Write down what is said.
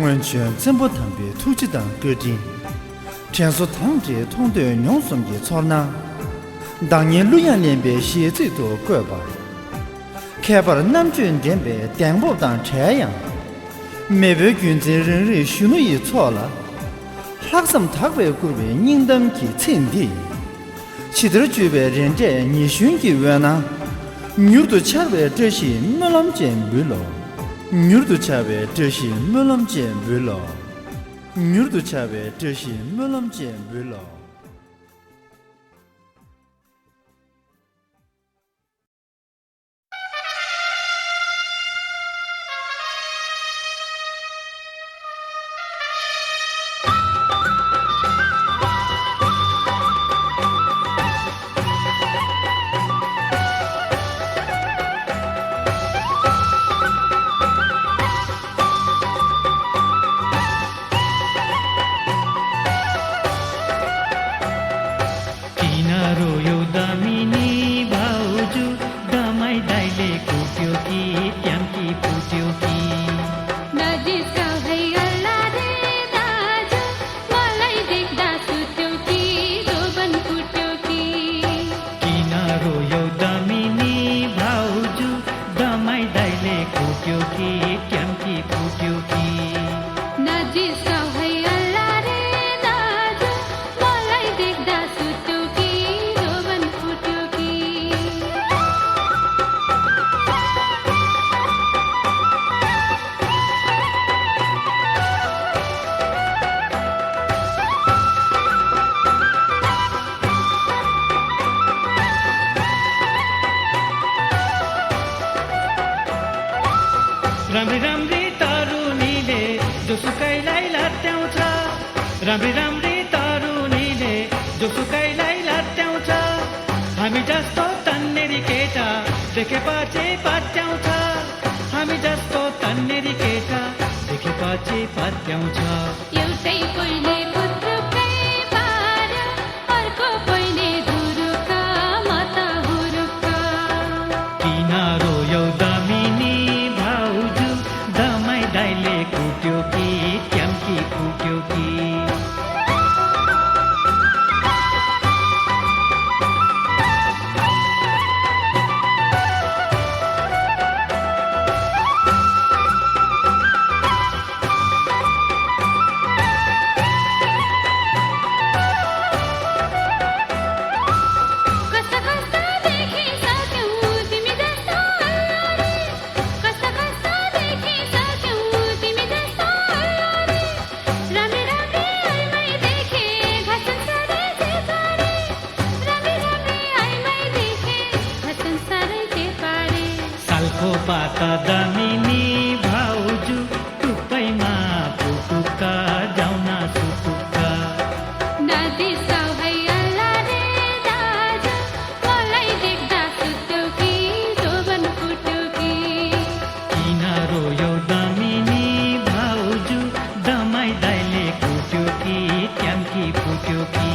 完全真不特别突击党决定，天数堂姐通的娘孙的操难，当年洛阳连边写最多怪吧，开把南军连边颠簸当太阳，每位军在人人许诺一错了，黑什么特别过为人们去称的，其他举办人在你选举完呢，牛都吃为这些没那么简单了。牛都吃为这些没那么简单了，牛都吃为这些没那么简单了。पाता दामिनी भाउजू टुप्पैमा पुटुक्का जाउन सुटुक्का नदी सबै अल्ला रे दाजु मलाई देख्दा सुत्यो कि जोबन फुट्यो कि किन रोयो दामिनी भाउजू दमाई दाइले कुट्यो कि ट्याम्की फुट्यो कि